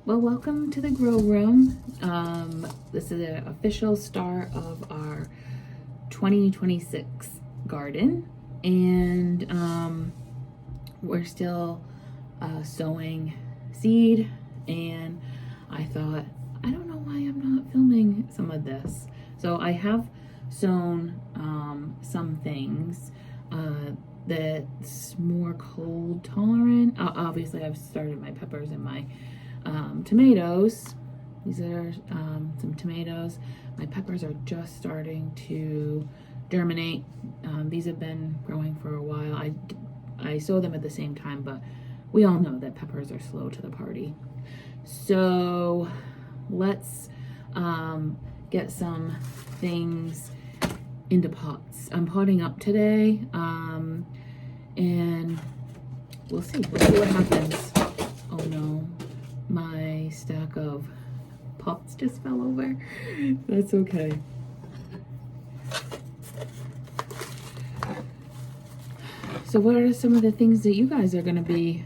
Well, welcome to the grow room. This is the official start of our 2026 garden, and we're still sowing seed. And I thought, I don't know why I'm not filming some of this. So I have sown some things that's more cold tolerant. Obviously, I've started my peppers and my tomatoes. These are some tomatoes. My peppers are just starting to germinate. These have been growing for a while. I sow them at the same time, but we all know that peppers are slow to the party. So let's get some things into pots. I'm potting up today, and we'll see what happens. Oh no, my stack of pots just fell over. That's okay. So what are some of the things that you guys are going to be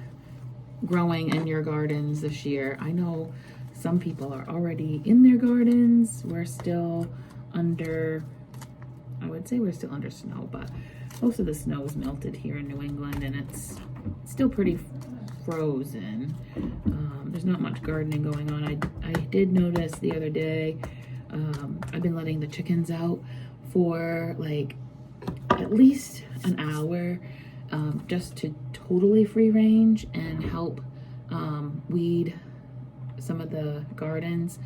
growing in your gardens this year? I know some people are already in their gardens. We're still under, I would say we're still under snow, but most of the snow is melted here in New England, and it's still pretty frozen. There's not much gardening going on. I did notice the other day, I've been letting the chickens out for like at least an hour, just to totally free range and help weed some of the gardens.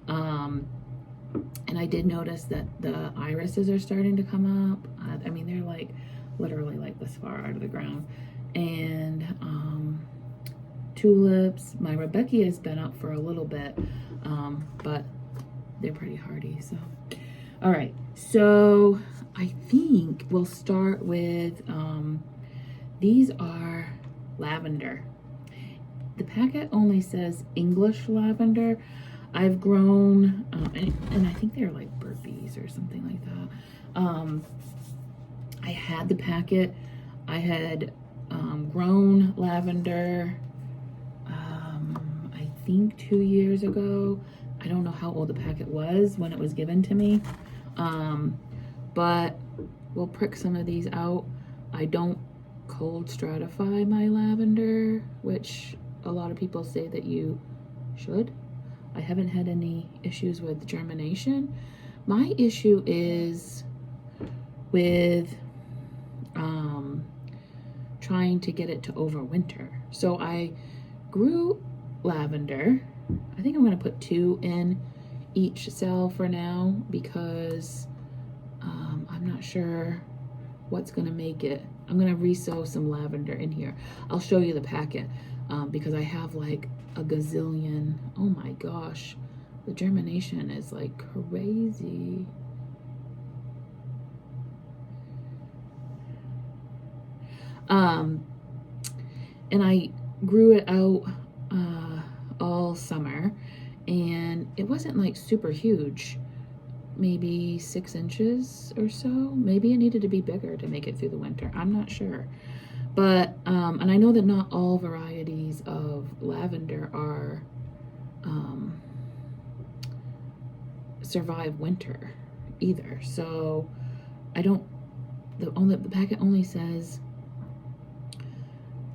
And I did notice that the irises are starting to come up. I mean, they're like literally like this far out of the ground. And tulips, my Rebecca has been up for a little bit, but they're pretty hardy. So, all right. So I think we'll start with, these are lavender. The packet only says English lavender. I've grown, and I think they're like burpees or something like that. I had the packet. I had grown lavender, I think 2 years ago. I don't know how old the packet was when it was given to me, but we'll prick some of these out. I don't cold stratify my lavender, which a lot of people say that you should. I haven't had any issues with germination. My issue is with trying to get it to overwinter. So I grew lavender. I think I'm going to put 2 in each cell for now, because I'm not sure what's going to make it. I'm going to resow some lavender in here. I'll show you the packet, because I have like a gazillion. Oh my gosh, the germination is like crazy. And I grew it out all summer, and it wasn't like super huge, maybe 6 inches or so. Maybe it needed to be bigger to make it through the winter. I'm not sure. But, and I know that not all varieties of lavender are, survive winter either. So I don't, the packet only says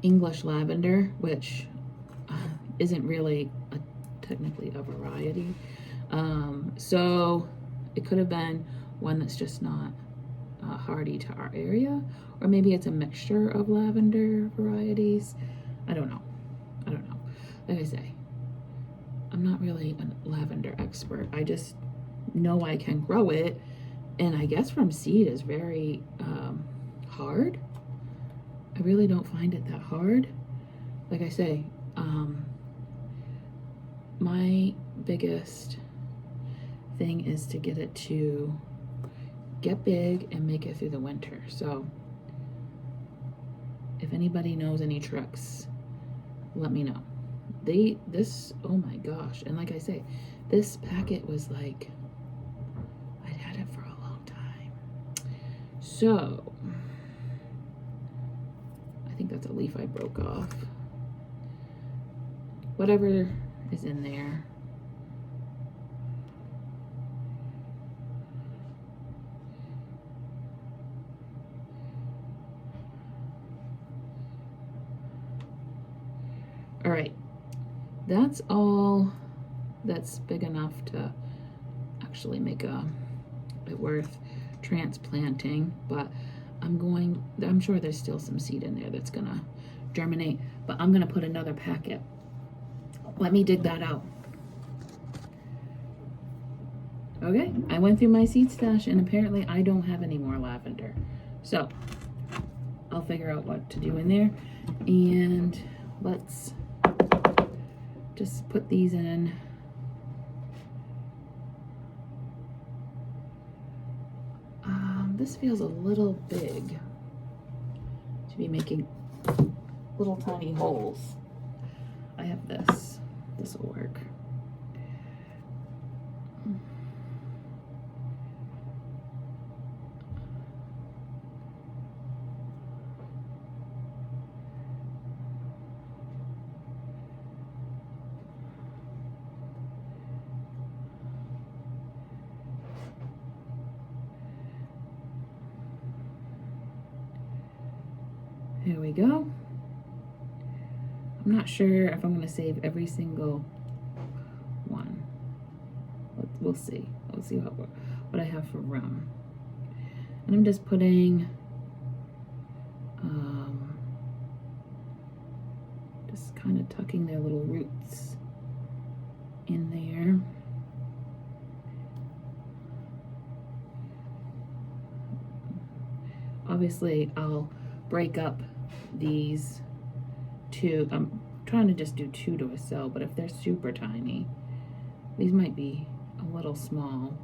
English lavender, which isn't really technically a variety. So it could have been one that's just not hardy to our area, or maybe it's a mixture of lavender varieties. I don't know. Like I say, I'm not really a lavender expert. I just know I can grow it, and I guess from seed is very hard. I really don't find it that hard. Like I say, my biggest thing is to get it to get big and make it through the winter. So if anybody knows any tricks, let me know. Oh my gosh. And like I say, this packet was like, I'd had it for a long time. So I think that's a leaf I broke off. Whatever is in there. All right, that's all that's big enough to actually make it worth transplanting, but I'm sure there's still some seed in there that's gonna germinate, but I'm gonna put another packet. Let me dig that out. Okay, I went through my seed stash and apparently I don't have any more lavender. So I'll figure out what to do in there, and let's just put these in. This feels a little big to be making little tiny holes. I have this. This will work. There we go. I'm not sure if I'm going to save every single one. We'll see. We'll see what I have for room. And I'm just putting just kind of tucking their little roots in there. Obviously, I'll break up these two. I'm trying to just do 2 to a cell, but if they're super tiny, these might be a little small.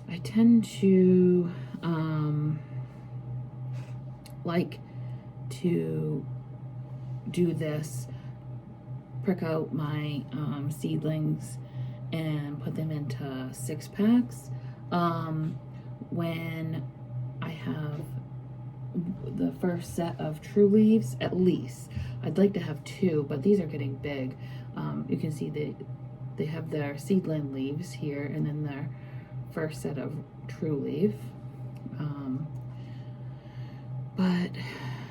I tend to like to do this, prick out my seedlings and put them into 6-packs when I have the first set of true leaves. At least I'd like to have 2, but these are getting big. You can see they have their seedling leaves here and then their first set of true leaf. But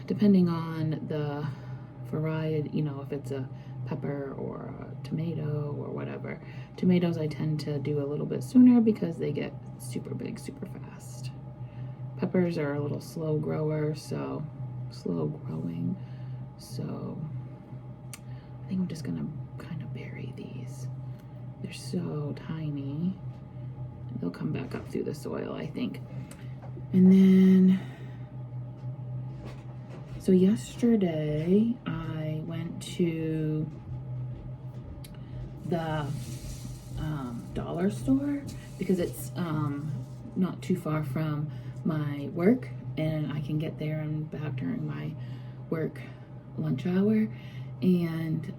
depending on the variety, you know, if it's a pepper or a tomato or whatever. Tomatoes I tend to do a little bit sooner because they get super big super fast. Peppers are a little slow growing, so I think I'm just gonna kind of bury these. They're so tiny. They'll come back up through the soil, I think. And then, so yesterday I went to the dollar store because it's not too far from my work, and I can get there and back during my work lunch hour. And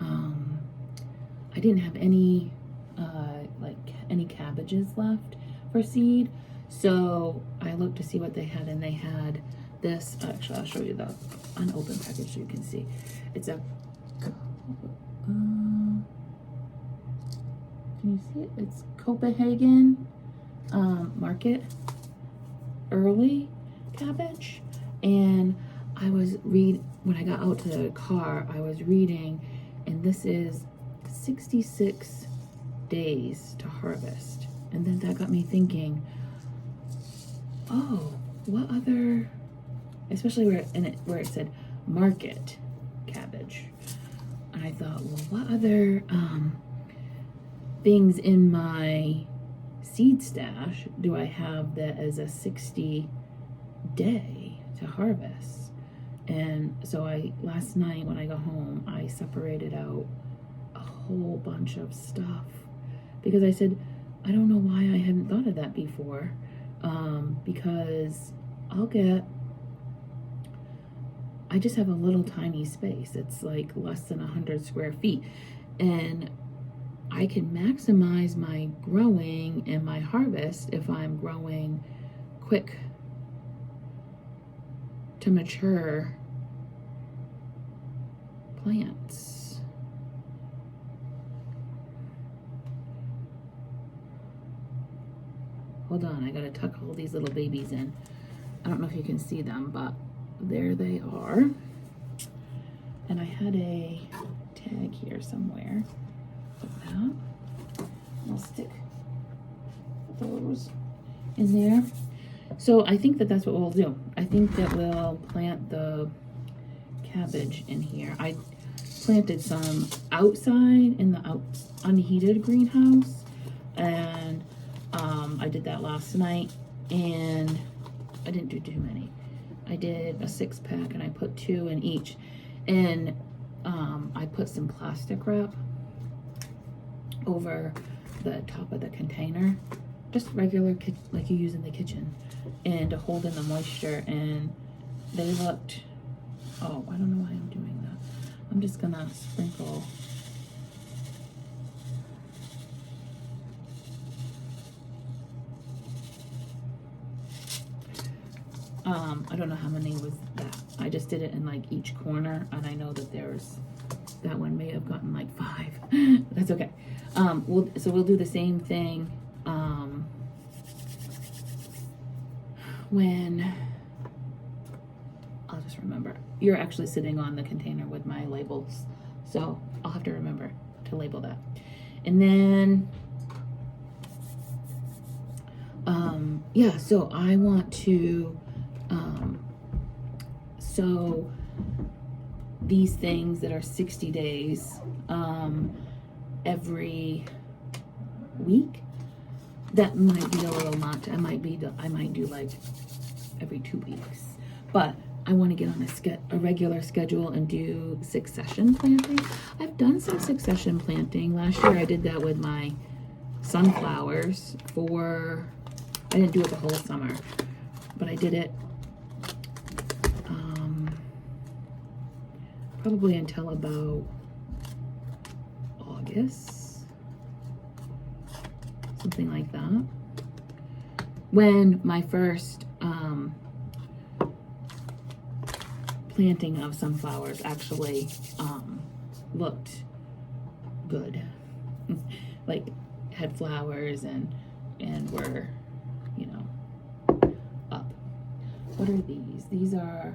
I didn't have any any cabbages left for seed, so I looked to see what they had, and they had this. Actually, I'll show you the unopened package so you can see. It's a can you see it? It's Copenhagen Market early cabbage. And I was when I got out to the car, I was reading, and this is 66 days to harvest. And then that got me thinking, oh, what other, especially where it said market cabbage, and I thought, well, what other things in my seed stash do I have that is a 60 day to harvest? And so last night when I got home, I separated out a whole bunch of stuff because I said, I don't know why I hadn't thought of that before, because I just have a little tiny space. It's like less than 100 square feet, and I can maximize my growing and my harvest if I'm growing quick to mature plants. hold on, I gotta tuck all these little babies in. I don't know if you can see them, but there they are. And I had a tag here somewhere like that. I'll stick those in there. So I think that that's what we'll do. I think that we'll plant the cabbage in here. I planted some outside in the unheated greenhouse, and I did that last night, and I didn't do too many. I did a 6-pack and I put 2 in each, and I put some plastic wrap over the top of the container, just regular like you use in the kitchen, and to hold in the moisture. And they looked, oh, I don't know why I'm doing that. I'm just gonna sprinkle I don't know how many was that. I just did it in like each corner, and I know that there's, that one may have gotten like 5. That's okay. So we'll do the same thing when, I'll just remember. You're actually sitting on the container with my labels, so I'll have to remember to label that. And then, yeah, so I want to sow these things that are 60 days every week. That might be a little much. I might do like every 2 weeks, but I want to get on a regular schedule and do succession planting. I've done some succession planting. Last year I did that with my sunflowers I didn't do it the whole summer, but I did it probably until about August, something like that, when my first planting of sunflowers actually looked good. Like had flowers and were, you know, up. What are these? These are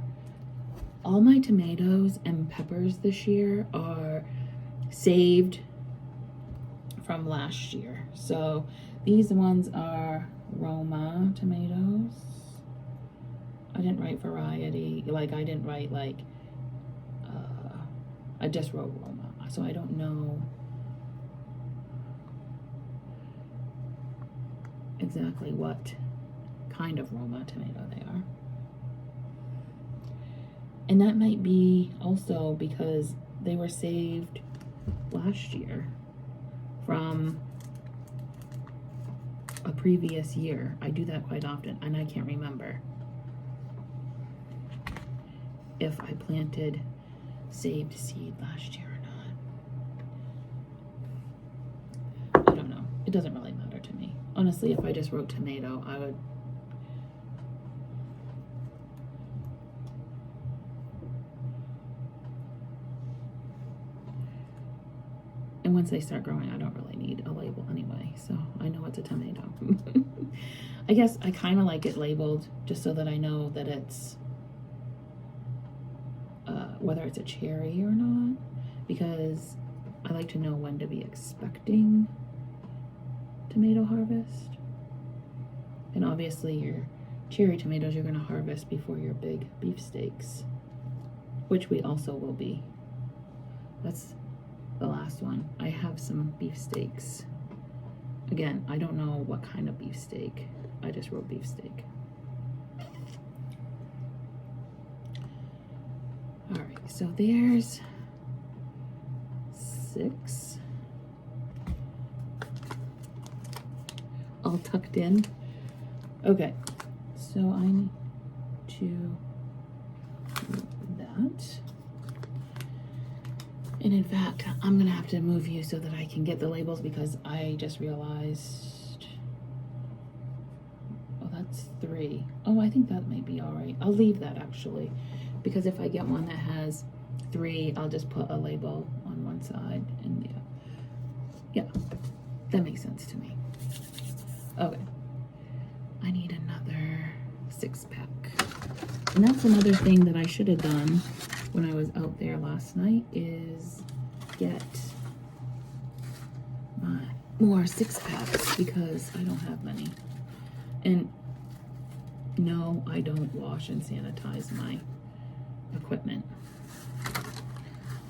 all my tomatoes and peppers this year are saved from last year. So these ones are Roma tomatoes. I didn't write variety, like I didn't write like, I just wrote Roma, so I don't know exactly what kind of Roma tomato they are. And that might be also because they were saved last year from a previous year. I do that quite often, and I can't remember if I planted saved seed last year or not. I don't know. It doesn't really matter to me. Honestly, if I just wrote tomato, I would. And once they start growing, I don't really need a label anyway, so I know it's a tomato. I guess I kind of like it labeled just so that I know that it's, whether it's a cherry or not, because I like to know when to be expecting tomato harvest. And obviously your cherry tomatoes you're going to harvest before your big beefsteaks, which we also will be. That's the last one. I have some beefsteaks. Again, I don't know what kind of beefsteak. I just wrote beefsteak. All right, so there's 6. All tucked in. Okay, so I need to do that. And in fact, I'm gonna have to move you so that I can get the labels, because I just realized, oh, that's 3. Oh, I think that may be all right. I'll leave that actually, because if I get one that has 3, I'll just put a label on one side, and yeah, that makes sense to me. Okay, And that's another thing that I should have done when I was out there last night, is get my more 6-packs, because I don't have many. And no, I don't wash and sanitize my equipment.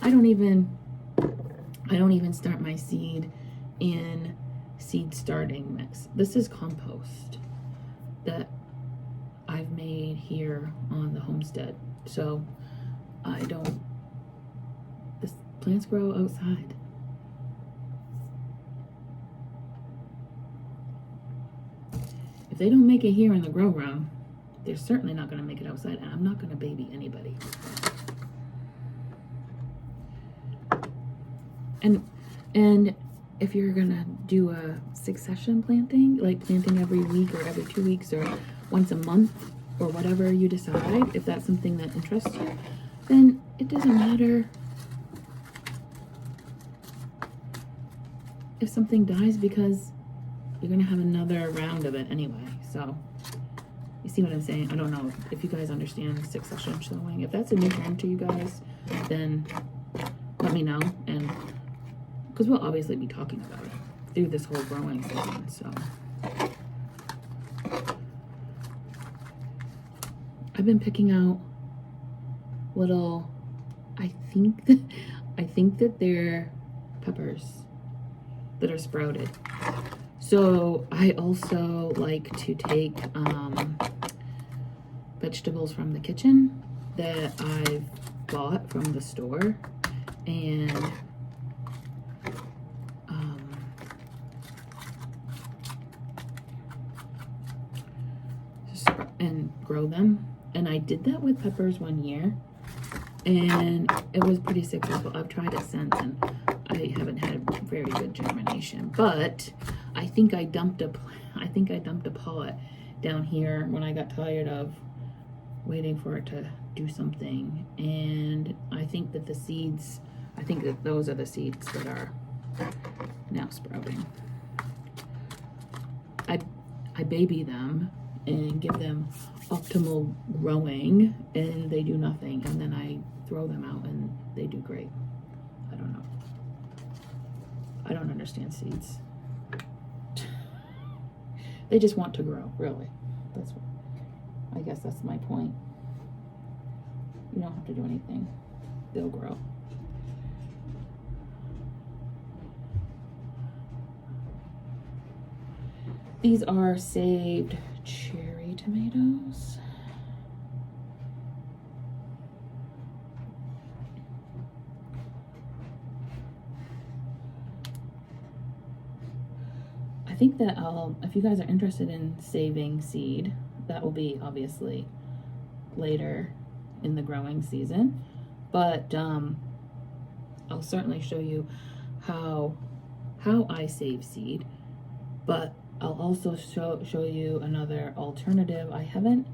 I don't even start my seed in seed starting mix. This is compost that I've made here on the homestead. So the plants grow outside. If they don't make it here in the grow room, they're certainly not going to make it outside, and I'm not going to baby anybody. And if you're going to do a succession planting, like planting every week or every 2 weeks or once a month or whatever you decide, if that's something that interests you, then it doesn't matter if something dies, because you're going to have another round of it anyway. So you see what I'm saying? I don't know if you guys understand succession sowing. If that's a new term to you guys, then let me know, and because we'll obviously be talking about it through this whole growing season. So I've been picking out little, I think that they're peppers that are sprouted. So I also like to take vegetables from the kitchen that I've bought from the store and grow them. And I did that with peppers one year, and it was pretty successful. I've tried it since, and I haven't had very good germination. But I think I dumped a pot down here when I got tired of waiting for it to do something. And I think that those are the seeds that are now sprouting. I baby them and give them optimal growing, and they do nothing, and then I throw them out and they do great. I don't know. I don't understand seeds. They just want to grow, really. I guess that's my point. You don't have to do anything. They'll grow. These are saved cherry tomatoes. I think that if you guys are interested in saving seed, that will be obviously later in the growing season. But I'll certainly show you how I save seed. But I'll also show you another alternative. I haven't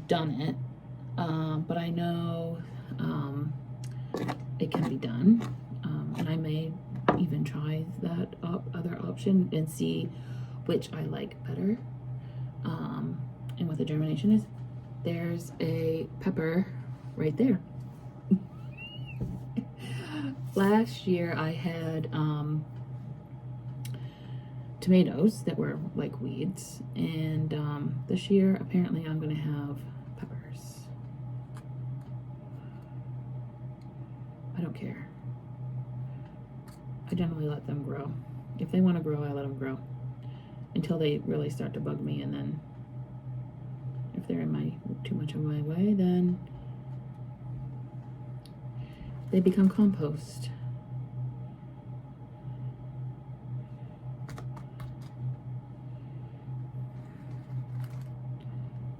done it, but I know it can be done, and I may even try that other option and see which I like better, and what the germination is. There's a pepper right there. Last year I had tomatoes that were like weeds, and this year apparently I'm gonna have peppers. I don't care. I generally let them grow. If they want to grow, I let them grow until they really start to bug me, and then if they're in too much of my way, then they become compost.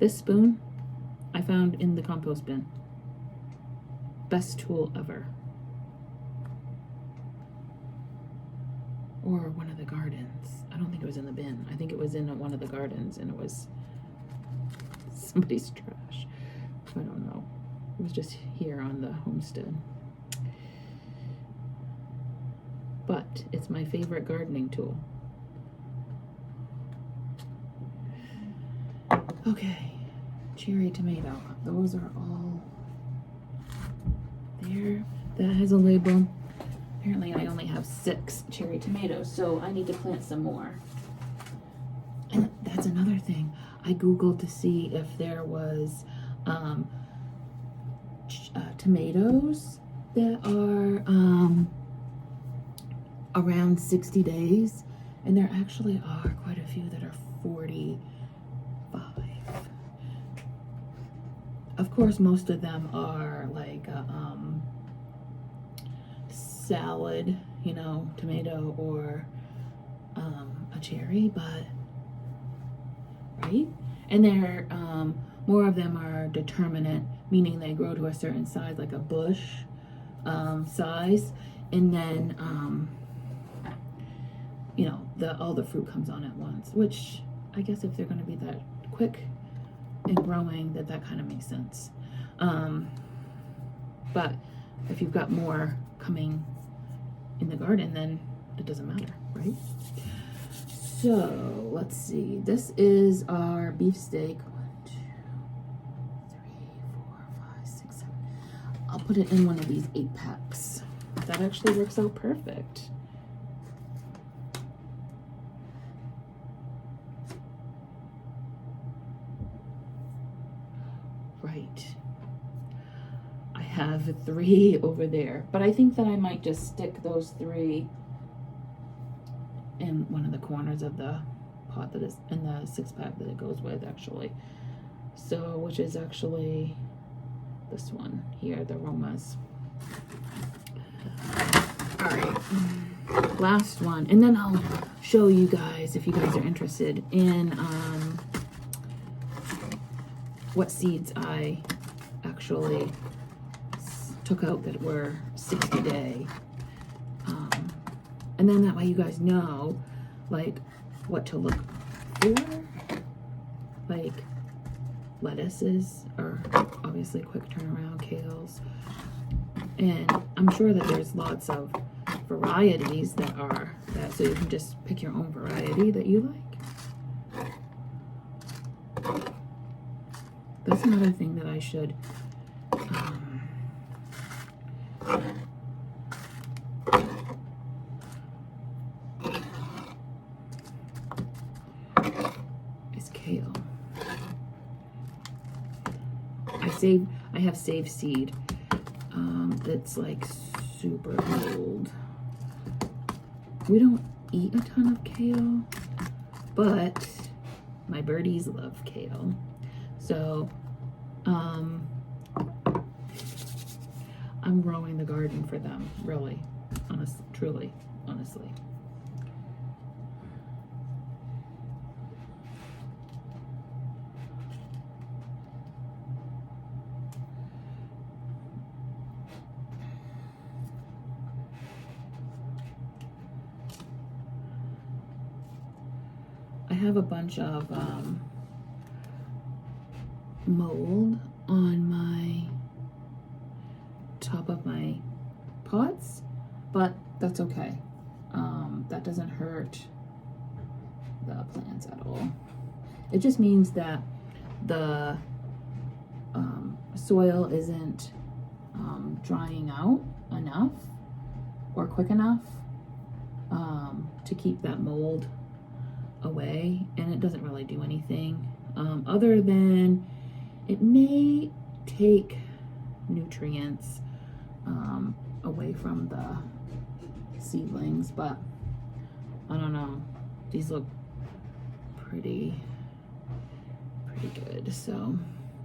This spoon I found in the compost bin. Best tool ever. Or one of the gardens. I don't think it was in the bin. I think it was in one of the gardens, and it was somebody's trash. I don't know. It was just here on the homestead. But it's my favorite gardening tool. Okay, cherry tomato. Those are all there. That has a label. Apparently I only have 6 cherry tomatoes, so I need to plant some more. And that's another thing. I Googled to see if there was tomatoes that are around 60 days, and there actually are quite a few that are 45. Of course, most of them are like salad, you know, tomato or a cherry, but right? And they're more of them are determinate, meaning they grow to a certain size, like a bush size, and then you know, all the fruit comes on at once, which I guess if they're going to be that quick and growing, that kind of makes sense. But if you've got more coming in the garden, then it doesn't matter, right? So let's see. This is our beefsteak. 1, 2, 3, 4, 5, 6, 7. I'll put it in one of these 8-packs. That actually works out perfect. Right. I have 3 over there, but I think that I might just stick those 3 in one of the corners of the pot that is in the 6-pack that it goes with, actually. So, which is actually this one here, the aromas. All right, last one, and then I'll show you guys, if you guys are interested, in what seeds I actually took out that were 60 day. And then that way you guys know, like, what to look for. Like, lettuces are obviously quick turnaround, kales. And I'm sure that there's lots of varieties that are that, so you can just pick your own variety that you like. That's another thing that I should is kale. I have saved seed that's like super old. We don't eat a ton of kale, but my birdies love kale. So, I'm growing the garden for them, really, truly, honestly. I have a bunch of mold on my top of my pots, but that's okay. That doesn't hurt the plants at all. It just means that the soil isn't drying out enough or quick enough to keep that mold away, and it doesn't really do anything other than it may take nutrients away from the seedlings, but I don't know, these look pretty good. So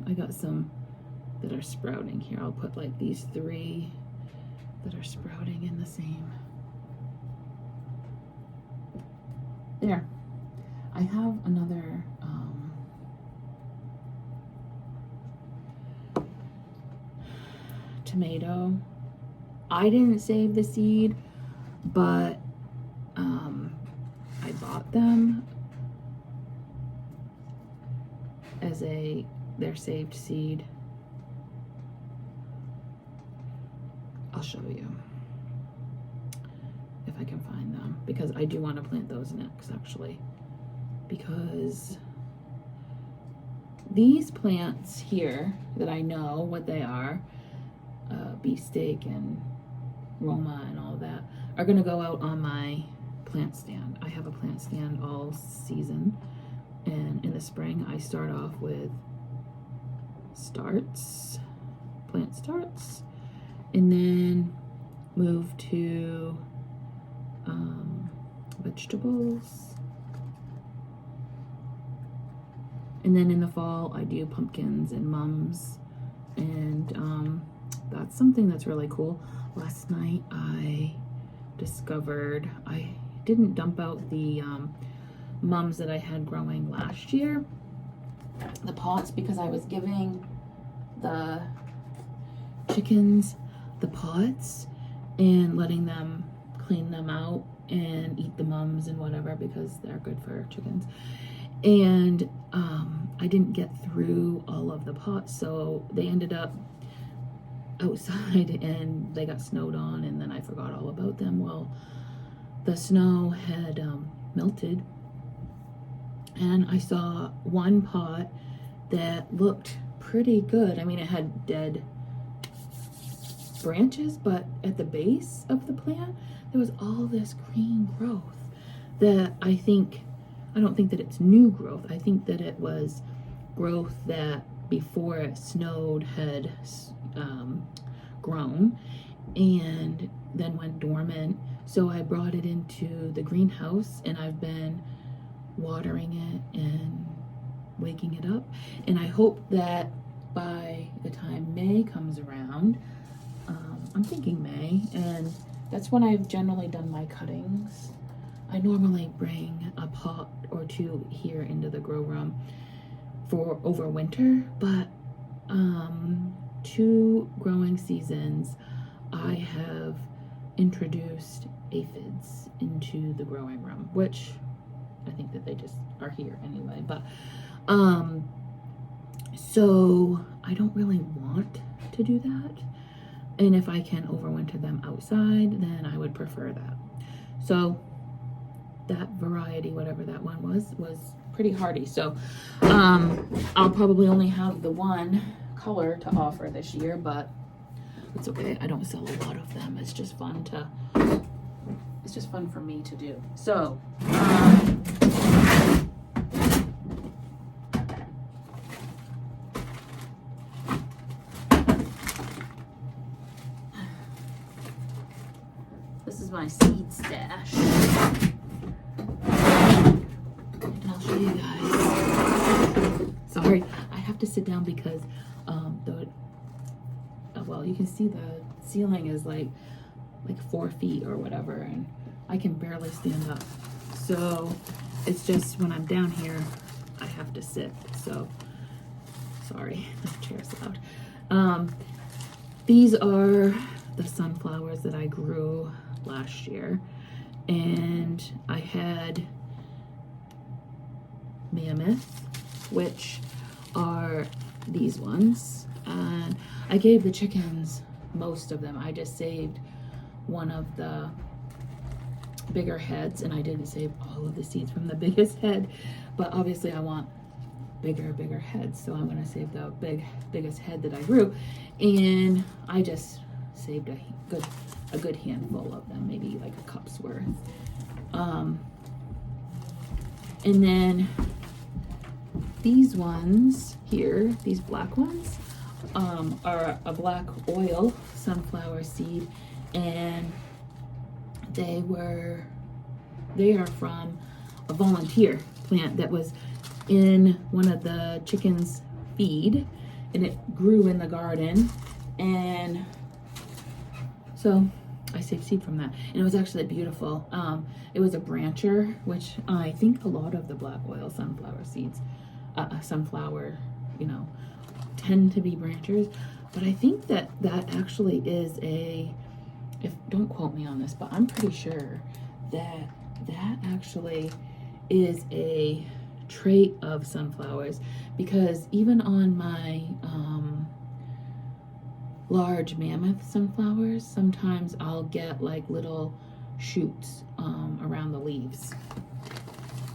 I got some that are sprouting here. I'll put like these 3 that are sprouting in the same. There. I have another tomato. I didn't save the seed, but I bought them as their saved seed. I'll show you if I can find them, because I do want to plant those next, actually, because these plants here that I know what they are, beefsteak and Roma and all that, are gonna go out on my plant stand. I have a plant stand all season, and in the spring I start off with plant starts, and then move to vegetables, and then in the fall I do pumpkins and mums, and that's something that's really cool. Last night I discovered I didn't dump out the mums that I had growing last year, the pots, because I was giving the chickens the pots and letting them clean them out and eat the mums and whatever, because they're good for chickens. And I didn't get through all of the pots, so they ended up outside and they got snowed on, and then I forgot all about them. Well, the snow had melted, and I saw one pot that looked pretty good. I mean, it had dead branches, but at the base of the plant there was all this green growth that I don't think that it's new growth. I think that it was growth that before it snowed had grown and then went dormant. So I brought it into the greenhouse, and I've been watering it and waking it up, and I hope that by the time May comes around, I'm thinking May, and that's when I've generally done my cuttings. I normally bring a pot or two here into the grow room for over winter, but 2 growing seasons I have introduced aphids into the growing room, which I think that they just are here anyway, but so I don't really want to do that, and if I can overwinter them outside, then I would prefer that. So that variety, whatever that one was pretty hardy. So I'll probably only have the one color to offer this year, but it's okay. I don't sell a lot of them. It's just fun for me to do. So this is my seed stash. I'll show you guys. Sorry, I have to sit down because well, you can see the ceiling is like 4 feet or whatever, and I can barely stand up. So it's just when I'm down here, I have to sit. So sorry, the chair's loud. These are the sunflowers that I grew last year, and I had mammoth, which are these ones, and I gave the chickens most of them. I just saved one of the bigger heads, and I didn't save all of the seeds from the biggest head, but obviously I want bigger heads, so I'm going to save the biggest head that I grew, and I just saved a good handful of them, maybe like a cup's worth. And then these ones here, these black ones, are a black oil sunflower seed, and they are from a volunteer plant that was in one of the chickens' feed, and it grew in the garden, and so I saved seed from that, and it was actually beautiful. It was a brancher, which I think a lot of the black oil sunflower seeds, tend to be branchers, but I think that actually is don't quote me on this, but I'm pretty sure that actually is a trait of sunflowers, because even on my large mammoth sunflowers, sometimes I'll get like little shoots around the leaves.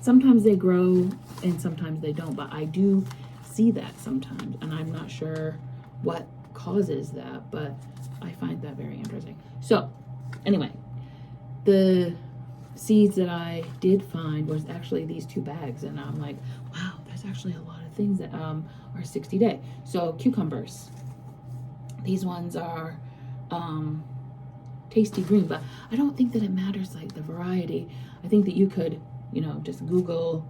Sometimes they grow and sometimes they don't, but I do see that sometimes, and I'm not sure what causes that, but I find that very interesting. So anyway, the seeds that I did find was actually these 2 bags, and I'm like, wow, there's actually a lot of things that are 60-day. So cucumbers, these ones are tasty green, but I don't think that it matters like the variety. I think that you could, you know, just Google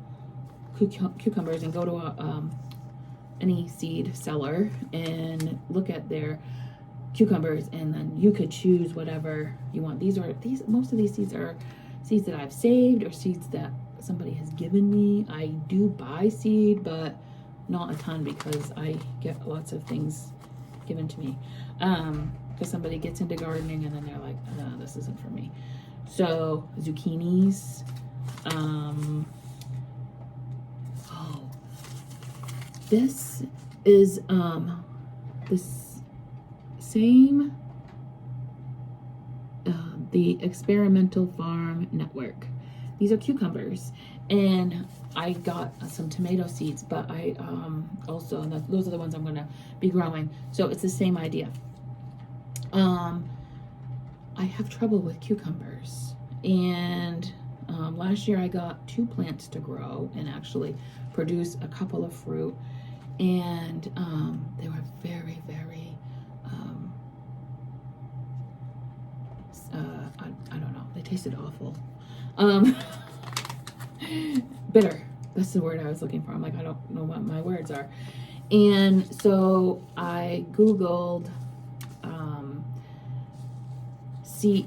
cucumbers and go to any seed seller and look at their cucumbers, and then you could choose whatever you want. Most of these seeds are seeds that I've saved or seeds that somebody has given me. I do buy seed, but not a ton because I get lots of things given to me. Because somebody gets into gardening and then they're like, no, this isn't for me. So zucchinis, this is this same the Experimental Farm Network. These are cucumbers, and I got some tomato seeds, but I also, those are the ones I'm gonna be growing. So it's the same idea. I have trouble with cucumbers, and last year I got 2 plants to grow and actually produce a couple of fruit, and they were very, very I don't know, they tasted awful. Bitter, that's the word I was looking for. I'm like, I don't know what my words are. And so I Googled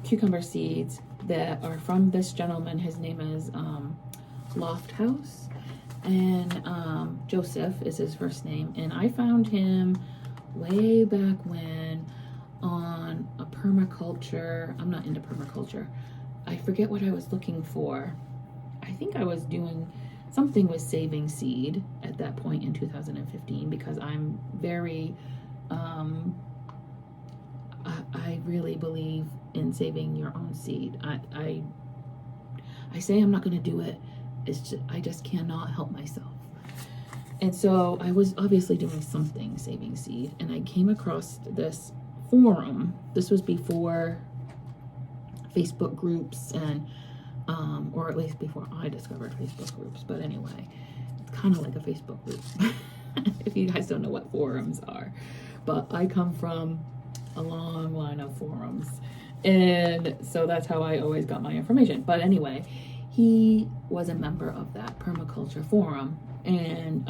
cucumber seeds that are from this gentleman. His name is Loft House, and Joseph is his first name, and I found him way back when on a permaculture. I'm not into permaculture. I forget what I was looking for. I think I was doing something with saving seed at that point in 2015, because I'm very I really believe in saving your own seed. I say I'm not going to do it. I just cannot help myself. And so I was obviously doing something saving seed, and I came across this forum. This was before Facebook groups and or at least before I discovered Facebook groups. But anyway, it's kind of like a Facebook group. If you guys don't know what forums are, but I come from a long line of forums, and so that's how I always got my information. But anyway, he was a member of that permaculture forum, and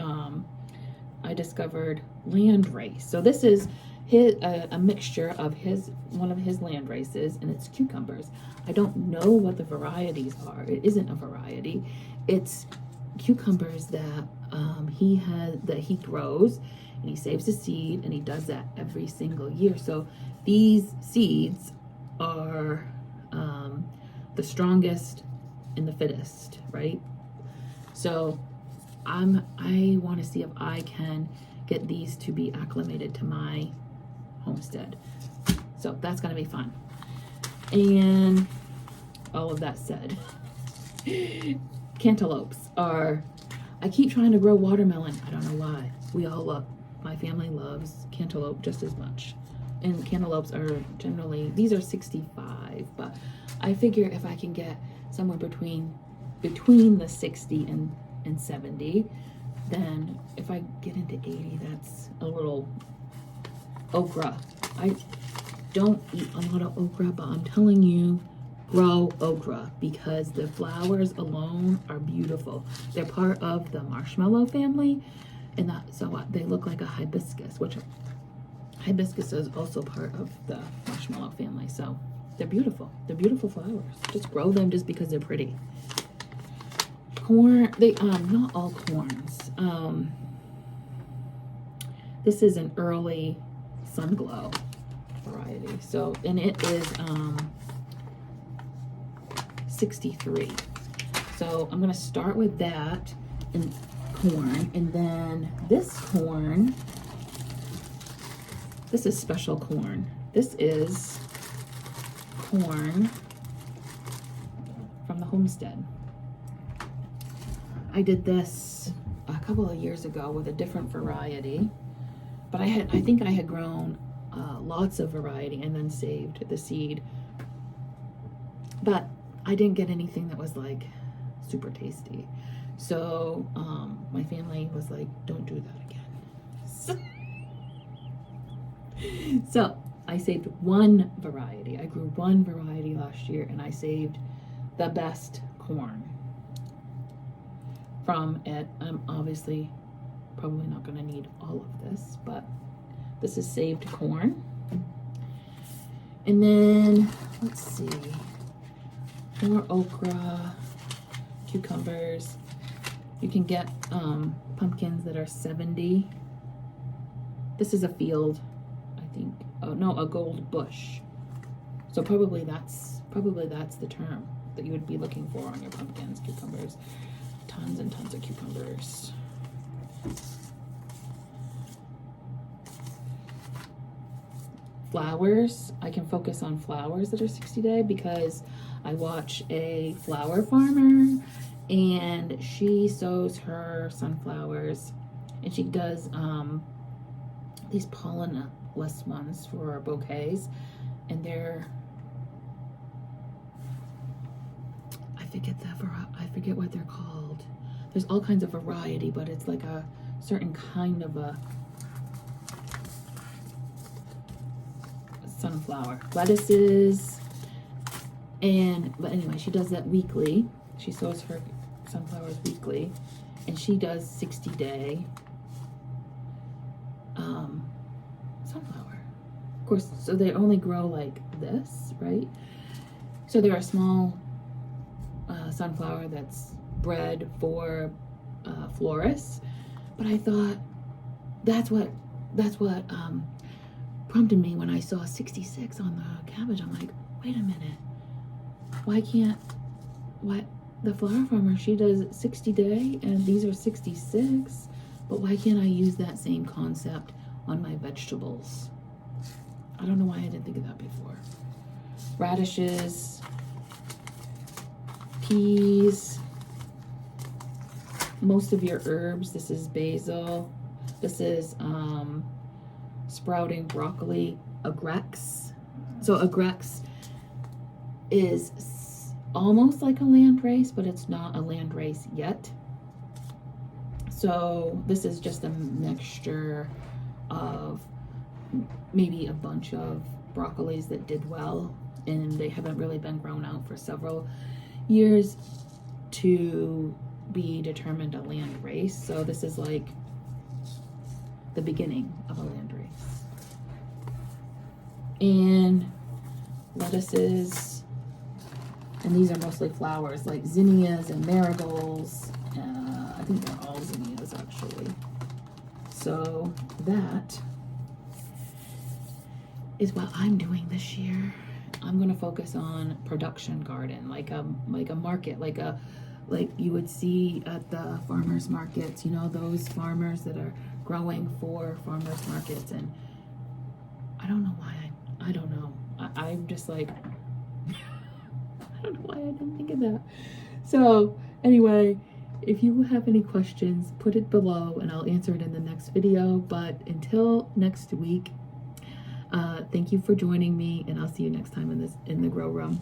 I discovered land race. So this is a mixture of one of his land races, and it's cucumbers. I don't know what the varieties are. It isn't a variety. It's cucumbers that he grows, and he saves the seed, and he does that every single year. So these seeds are the strongest and the fittest, right? So I want to see if I can get these to be acclimated to my homestead. So that's going to be fun. And all of that said, cantaloupes are, I keep trying to grow watermelon. I don't know why. My family loves cantaloupe just as much. And cantaloupes are generally, these are 65, but I figure if I can get somewhere between the 60 and 70, then if I get into 80, that's a little okra. I don't eat a lot of okra, but I'm telling you, grow okra, because the flowers alone are beautiful. They're part of the marshmallow family, and so they look like a hibiscus, which hibiscus is also part of the marshmallow family. So they're beautiful. They're beautiful flowers. Just grow them just because they're pretty. Corn, not all corns. This is an early Sunglow variety. So, and it is 63. So I'm gonna start with that and corn, and then this corn. This is special corn. This is corn from the homestead. I did this a couple of years ago with a different variety, but I think I had grown lots of variety and then saved the seed, but I didn't get anything that was like super tasty. So my family was like, don't do that again. So I saved one variety. I grew one variety last year, and I saved the best corn from it. I'm obviously probably not going to need all of this, but this is saved corn. And then let's see, more okra, cucumbers. You can get pumpkins that are 70. This is a field, I think. Oh no, a gold bush. So probably that's the term that you would be looking for on your pumpkins. Cucumbers, tons and tons of cucumbers. Flowers, I can focus on flowers that are 60 day because I watch a flower farmer, and she sows her sunflowers, and she does these pollenless ones for bouquets, and they're, I forget what they're called. There's all kinds of variety, but it's like a certain kind of a sunflower. Lettuces, but anyway, she does that weekly. She sows her sunflowers weekly, and she does 60 day sunflower. Of course, so they only grow like this, right? So they're a small sunflower that's bred for florists. But I thought that's what prompted me when I saw 66 on the cabbage. I'm like, wait a minute, why the flower farmer, she does 60 day and these are 66, but why can't I use that same concept on my vegetables? I don't know why I didn't think of that before. Radishes, peas, most of your herbs. This is basil. This is sprouting broccoli, agrex. So agrex is almost like a landrace, but it's not a landrace yet. So this is just a mixture of maybe a bunch of broccolis that did well, and they haven't really been grown out for several years to be determined a landrace. So this is like the beginning of a landrace. And lettuces, and these are mostly flowers like zinnias and marigolds. I think they're all zinnias actually. So that is what I'm doing this year. I'm gonna focus on production garden, like a market, like you would see at the farmers markets. You know, those farmers that are growing for farmers markets. And I don't know why. I don't know. I'm just like, I don't know why I didn't think of that. So anyway, if you have any questions, put it below and I'll answer it in the next video. But until next week, thank you for joining me, and I'll see you next time in the grow room.